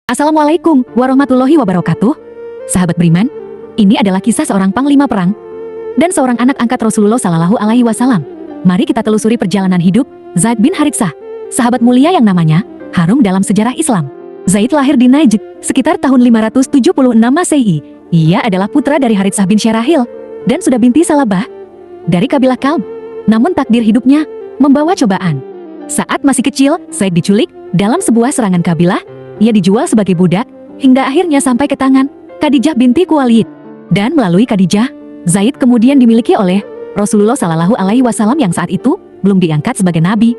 Assalamualaikum warahmatullahi wabarakatuh. Sahabat beriman, ini adalah kisah seorang panglima perang dan seorang anak angkat Rasulullah Shallallahu Alaihi Wasallam. Mari kita telusuri perjalanan hidup Zaid bin Haritsah, sahabat mulia yang namanya harum dalam sejarah Islam. Zaid lahir di Najd sekitar tahun 576 Masehi. Ia adalah putra dari Haritsah bin Syarahil dan sudah binti Salabah dari kabilah Kalb. Namun takdir hidupnya membawa cobaan. Saat masih kecil, Zaid diculik dalam sebuah serangan kabilah. Ia dijual sebagai budak, hingga akhirnya sampai ke tangan Khadijah binti Khuwailid. Dan melalui Khadijah, Zaid kemudian dimiliki oleh Rasulullah Shallallahu Alaihi Wasallam yang saat itu belum diangkat sebagai nabi.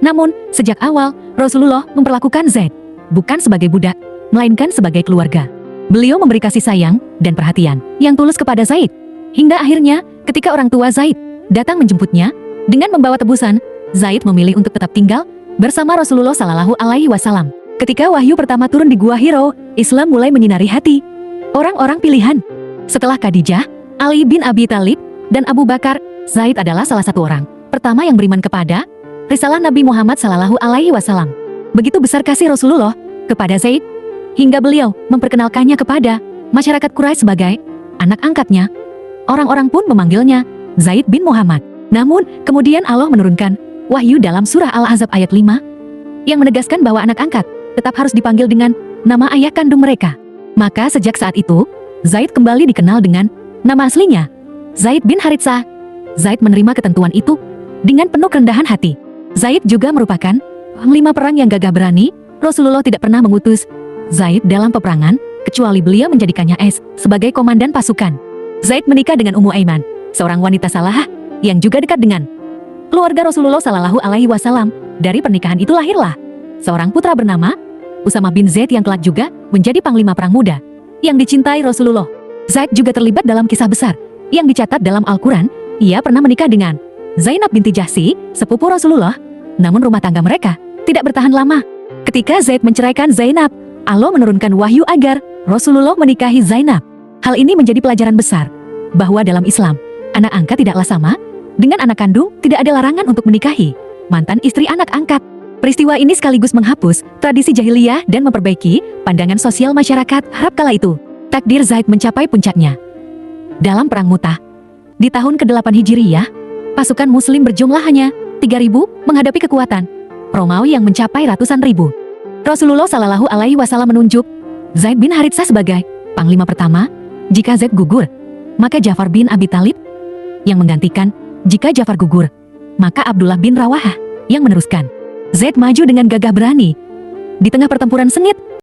Namun, sejak awal, Rasulullah memperlakukan Zaid bukan sebagai budak, melainkan sebagai keluarga. Beliau memberi kasih sayang dan perhatian yang tulus kepada Zaid. Hingga akhirnya, ketika orang tua Zaid datang menjemputnya, dengan membawa tebusan, Zaid memilih untuk tetap tinggal bersama Rasulullah Shallallahu Alaihi Wasallam. Ketika wahyu pertama turun di Gua Hiro, Islam mulai menyinari hati orang-orang pilihan. Setelah Khadijah, Ali bin Abi Thalib, dan Abu Bakar, Zaid adalah salah satu orang pertama yang beriman kepada risalah Nabi Muhammad Shallallahu Alaihi Wasallam. Begitu besar kasih Rasulullah kepada Zaid, hingga beliau memperkenalkannya kepada masyarakat Quraisy sebagai anak angkatnya. Orang-orang pun memanggilnya Zaid bin Muhammad. Namun, kemudian Allah menurunkan wahyu dalam surah Al-Ahzab ayat 5 yang menegaskan bahwa anak angkat tetap harus dipanggil dengan nama ayah kandung mereka. Maka sejak saat itu, Zaid kembali dikenal dengan nama aslinya, Zaid bin Haritsah. Zaid menerima ketentuan itu dengan penuh kerendahan hati. Zaid juga merupakan panglima perang yang gagah berani. Rasulullah tidak pernah mengutus Zaid dalam peperangan, kecuali beliau menjadikannya sebagai komandan pasukan. Zaid menikah dengan Ummu Aiman, seorang wanita salahah yang juga dekat dengan keluarga Rasulullah Shallallahu Alaihi Wasallam. Dari pernikahan itu lahirlah seorang putra bernama Usama bin Zaid yang kelak juga menjadi panglima perang muda yang dicintai Rasulullah. Zaid juga terlibat dalam kisah besar yang dicatat dalam Al-Quran. Ia pernah menikah dengan Zainab binti Jahsy, sepupu Rasulullah. Namun rumah tangga mereka tidak bertahan lama. Ketika Zaid menceraikan Zainab, Allah menurunkan wahyu agar Rasulullah menikahi Zainab. Hal ini menjadi pelajaran besar bahwa dalam Islam, anak angkat tidaklah sama dengan anak kandung. Tidak ada larangan untuk menikahi mantan istri anak angkat. Peristiwa ini sekaligus menghapus tradisi jahiliyah dan memperbaiki pandangan sosial masyarakat Arab kala itu. Takdir Zaid mencapai puncaknya dalam Perang Mu'tah. Di tahun ke-8 Hijriyah, pasukan muslim berjumlah hanya 3.000 menghadapi kekuatan Romawi yang mencapai ratusan ribu. Rasulullah Shallallahu Alaihi Wasallam menunjuk Zaid bin Haritsah sebagai panglima pertama. Jika Zaid gugur, maka Ja'far bin Abi Thalib yang menggantikan. Jika Ja'far gugur, maka Abdullah bin Rawahah yang meneruskan. Zaid maju dengan gagah berani di tengah pertempuran sengit.